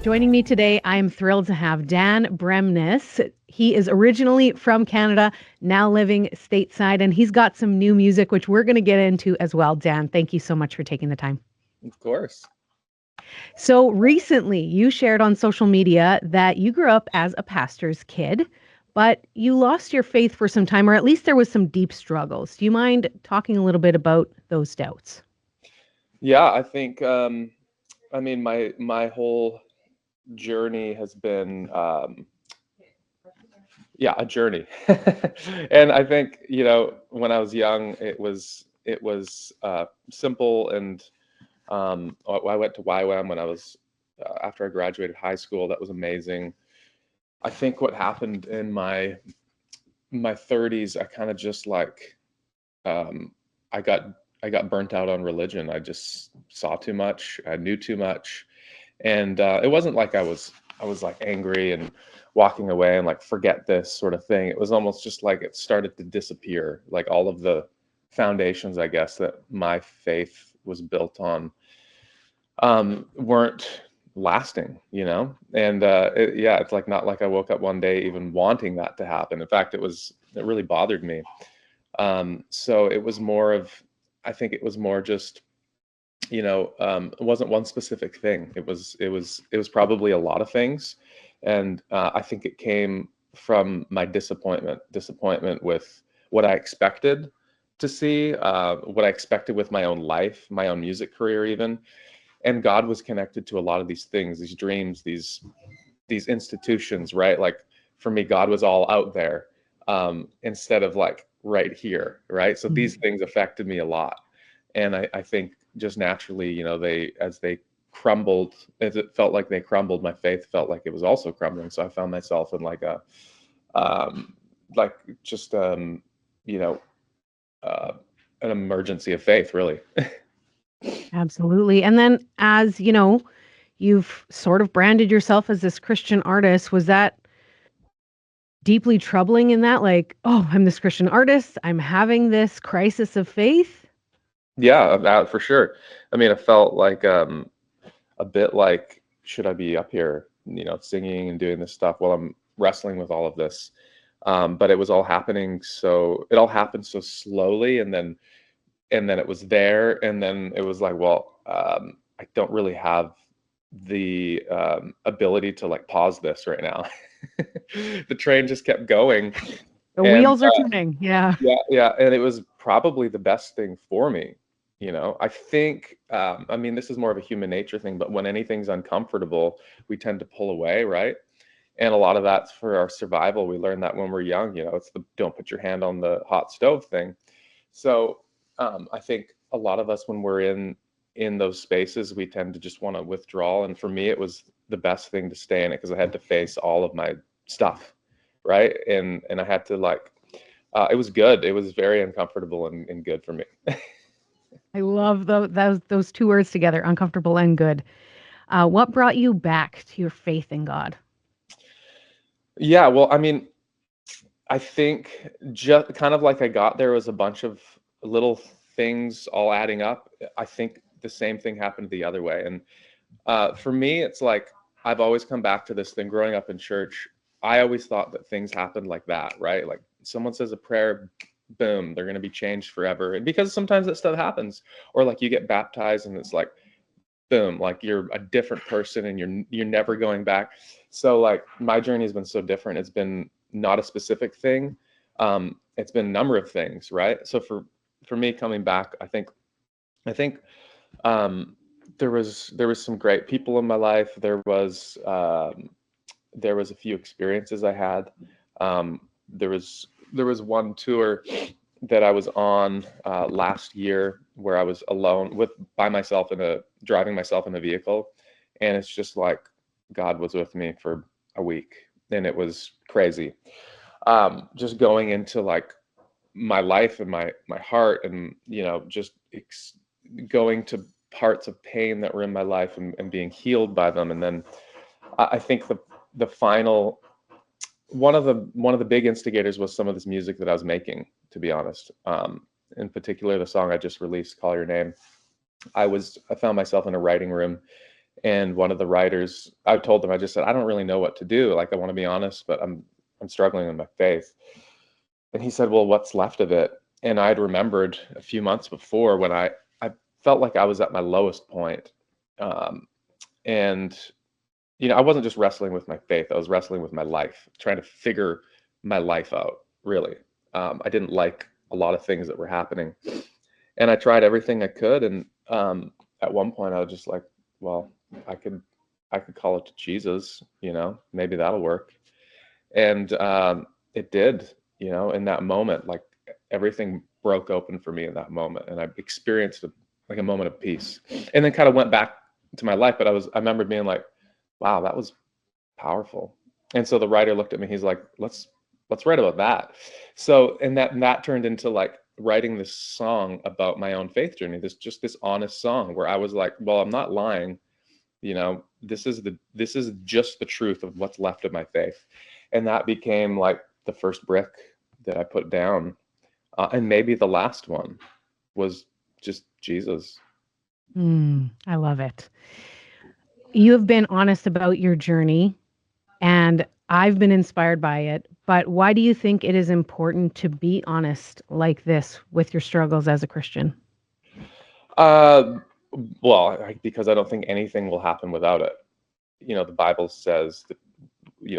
Joining me today, I am thrilled to have Dan Bremnes. He is originally from Canada, now living stateside, and he's got some new music, which we're going to get into as well. Dan, thank you so much for taking the time. Of course. So recently, you shared on social media that you grew up as a pastor's kid, but you lost your faith for some time, or at least there was some deep struggles. Do you mind talking a little bit about those doubts? Yeah, I think my whole journey has been a journey. And I think, when I was young, it was simple, and I went to YWAM when I was after I graduated high school. That was amazing. I think what happened in my 30s, I kind of just um, I got I got burnt out on religion. I just saw too much. I knew too much, and it wasn't like I was like angry and walking away and like forget this sort of thing. It was almost just like it started to disappear. Like all of the foundations, I guess, that my faith was built on weren't lasting, and yeah, it's like not like I woke up one day even wanting that to happen. In fact, it really bothered me. So it was more of, I think it was more just, it wasn't one specific thing. It was probably a lot of things. And I think it came from my disappointment with what I expected to see, what I expected with my own life, my own music career even. And God was connected to a lot of these things, these dreams, these institutions, right? Like for me, God was all out there, instead of like right here, right? So these things affected me a lot. And I think just naturally, as they crumbled, as it felt like they crumbled, my faith felt like it was also crumbling. So I found myself in um, like just, you know, uh, an emergency of faith, really. Absolutely. And then, as you know, you've sort of branded yourself as this Christian artist. Was that deeply troubling in that, like, oh, I'm this Christian artist, I'm having this crisis of faith? Yeah, that for sure. I mean, it felt like a bit like, should I be up here, singing and doing this stuff while I'm wrestling with all of this? But it was all happening, so it all happened so slowly, and then it was there, and then it was like, well, I don't really have the ability to like pause this right now. The train just kept going, The and wheels are turning. Yeah. yeah, and it was probably the best thing for me. I think, I mean, this is more of a human nature thing, but when anything's uncomfortable, we tend to pull away, right? And a lot of that's for our survival. We learn that when we're young. It's the don't put your hand on the hot stove thing. So I think a lot of us, when we're in those spaces, we tend to just want to withdraw. And for me, it was the best thing to stay in it, because I had to face all of my stuff, right? And I had to like, it was good. It was very uncomfortable and good for me. I love those two words together, uncomfortable and good. What brought you back to your faith in God? Yeah, well, I mean, I think just kind of like I got there was a bunch of little things all adding up. I think the same thing happened the other way. And for me, it's like I've always come back to this thing growing up in church. I always thought that things happened like that, right? Like someone says a prayer, boom, they're going to be changed forever. And because sometimes that stuff happens, or like you get baptized and it's like, boom, like you're a different person and you're never going back. So like my journey has been so different. It's been not a specific thing. It's been a number of things, right? So for me coming back, I think um, there was some great people in my life. There was a few experiences I had. There was one tour that I was on last year where I was alone by myself driving myself in a vehicle, and it's just like God was with me for a week, and it was crazy. Just going into like my life and my heart, and just going to parts of pain that were in my life, and being healed by them. And then I think the final one of the big instigators was some of this music that I was making, to be honest. In particular, the song I just released, "Call Your Name." I found myself in a writing room, And one of the writers, I told them, I just said, I don't really know what to do. Like, I want to be honest, but I'm struggling in my faith. And he said, well, what's left of it? And I'd remembered a few months before when I felt like I was at my lowest point. Um, and, I wasn't just wrestling with my faith, I was wrestling with my life, trying to figure my life out, really. I didn't like a lot of things that were happening. And I tried everything I could. And at one point, I was just like, well, I could, I could call it to Jesus, maybe that'll work. And it did, in that moment. Like, everything broke open for me in that moment, and I experienced like a moment of peace, and then kind of went back to my life. But I remember being like, wow, that was powerful. And so the writer looked at me, he's like, let's write about that. So, and that turned into like writing this song about my own faith journey, this honest song where I was like, well, I'm not lying, this is just the truth of what's left of my faith. And that became like the first brick that I put down, and maybe the last one was just Jesus. I love it. You have been honest about your journey, and I've been inspired by it. But why do you think it is important to be honest like this with your struggles as a Christian? uh, well, because I don't think anything will happen without it. The Bible says that,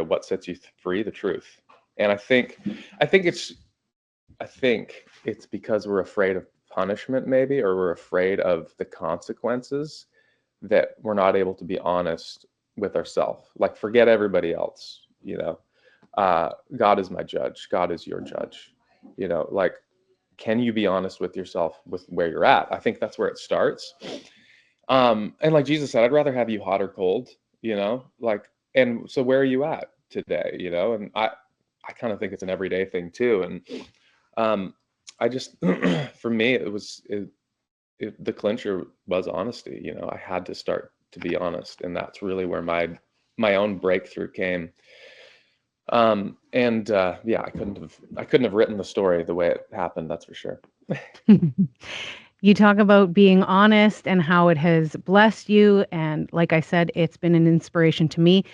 what sets you free, the truth. And I think it's because we're afraid of punishment, maybe, or we're afraid of the consequences, that we're not able to be honest with ourselves. Like, forget everybody else. God is my judge. God is your judge. Like, can you be honest with yourself with where you're at? I think that's where it starts. And like Jesus said, I'd rather have you hot or cold. Like, and so where are you at today? And I kind of think it's an everyday thing too. And I just, for me, the clincher was honesty. I had to start to be honest, and that's really where my own breakthrough came. And yeah, I couldn't have written the story the way it happened. That's for sure. You talk about being honest and how it has blessed you. And like I said, it's been an inspiration to me.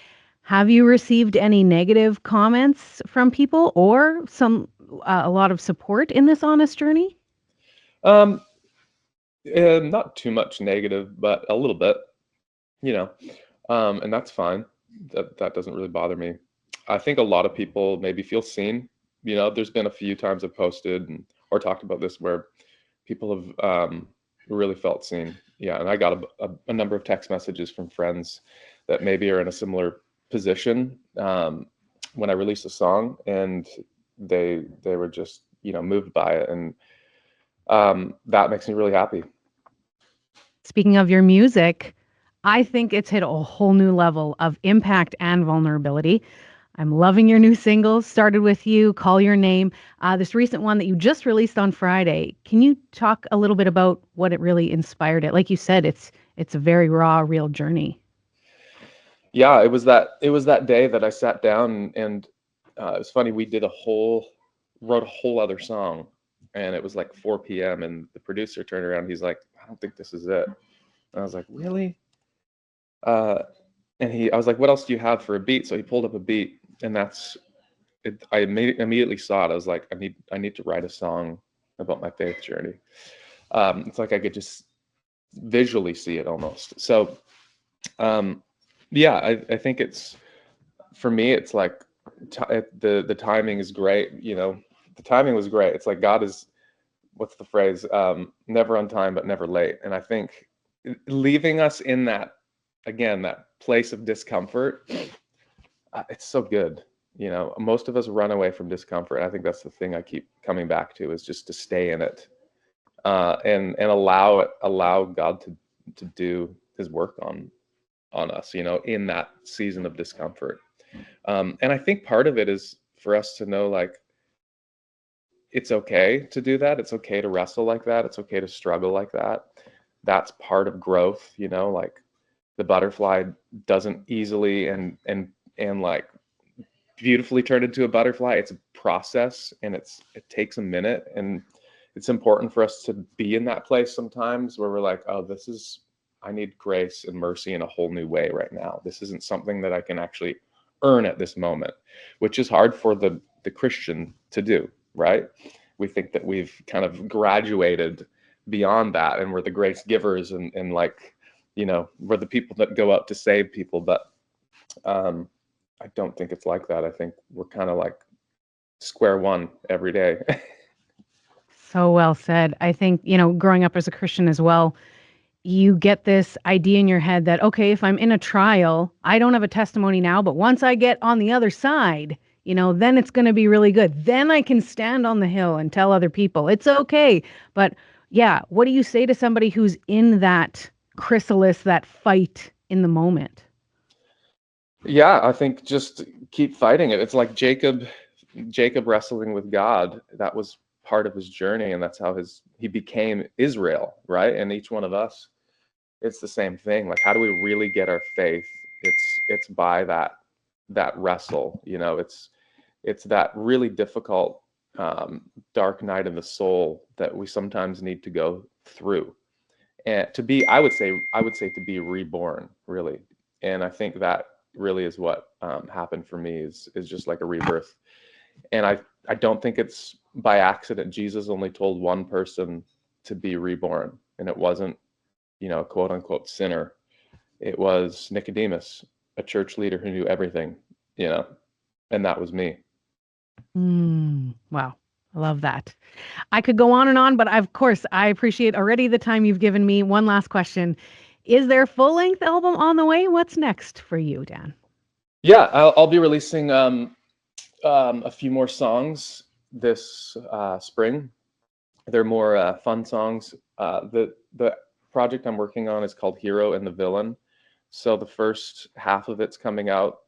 Have you received any negative comments from people or a lot of support in this honest journey? Um, Not too much negative, but a little bit, you know, and that's fine. That doesn't really bother me. I think a lot of people maybe feel seen. There's been a few times I've posted or talked about this where people have really felt seen. Yeah, and I got a number of text messages from friends that maybe are in a similar position, when I released a song, and they were just moved by it, and that makes me really happy. Speaking of your music, I think it's hit a whole new level of impact and vulnerability. I'm loving your new singles, Started With You, Call Your Name, this recent one that you just released on Friday. Can you talk a little bit about what it really inspired it? Like you said, it's a very raw, real journey. Yeah, it was that day that I sat down, and it was funny. We wrote a whole other song, and it was like 4 p.m. and the producer turned around. He's like, "I don't think this is it." And I was like, "Really?" Uh, and I was like, "What else do you have for a beat?" So he pulled up a beat, and that's it. Immediately saw it. I was like, I need to write a song about my faith journey. It's like I could just visually see it almost. So um, yeah, I think it's for me. It's like the timing is great. The timing was great. It's like God is, what's the phrase? Never on time, but never late. And I think leaving us in that, again, that place of discomfort, it's so good. Most of us run away from discomfort. I think that's the thing I keep coming back to, is just to stay in it, and allow God to do His work on us. In that season of discomfort. And I think part of it is for us to know, like, it's okay to do that. It's okay to wrestle like that. It's okay to struggle like that. That's part of growth. Like, the butterfly doesn't easily and like beautifully turn into a butterfly. It's a process, and it takes a minute, and it's important for us to be in that place sometimes where we're like, oh, I need grace and mercy in a whole new way right now. This isn't something that I can actually earn at this moment, which is hard for the Christian to do, right? We think that we've kind of graduated beyond that, and we're the grace givers, and like, we're the people that go out to save people. But um, I don't think it's like that. I think we're kind of like square one every day. So well said. I think, growing up as a Christian as well, you get this idea in your head that, okay, if I'm in a trial, I don't have a testimony now, but once I get on the other side, then it's going to be really good. Then I can stand on the hill and tell other people it's okay. But yeah, what do you say to somebody who's in that chrysalis, that fight in the moment? Yeah, I think just keep fighting it. It's like Jacob wrestling with God. That was part of his journey, and that's how he became Israel, right? And each one of us, it's the same thing. Like, how do we really get our faith? It's by that wrestle. It's that really difficult dark night in the soul that we sometimes need to go through, and to be, I would say to be reborn, really. And I think that really is what happened for me, is just like a rebirth. And I don't think it's by accident. Jesus only told one person to be reborn, and it wasn't, a quote unquote sinner. It was Nicodemus, a church leader who knew everything, you know, and that was me. Wow. I love that. I could go on and on, but of course, I appreciate already the time you've given me. One last question. Is there a full length album on the way? What's next for you, Dan? Yeah, I'll be releasing a few more songs this spring. They're more fun songs. The project I'm working on is called Hero and the Villain. So the first half of it's coming out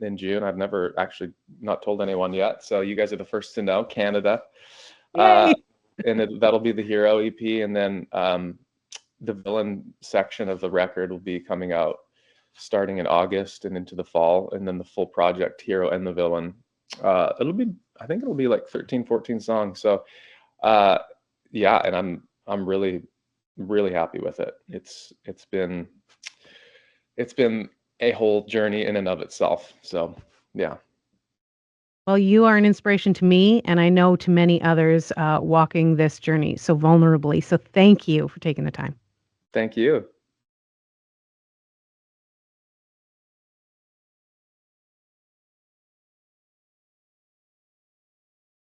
in June. I've never actually not told anyone yet. So you guys are the first to know, Canada. Uh, Yay. and that'll be the Hero EP. And then the Villain section of the record will be coming out starting in August and into the fall. And then the full project, Hero and the Villain, I think it'll be like 13, 14 songs. So uh, yeah, and I'm really, really happy with it. It's been a whole journey in and of itself. So yeah. Well, you are an inspiration to me, and I know to many others walking this journey so vulnerably. So thank you for taking the time. Thank you.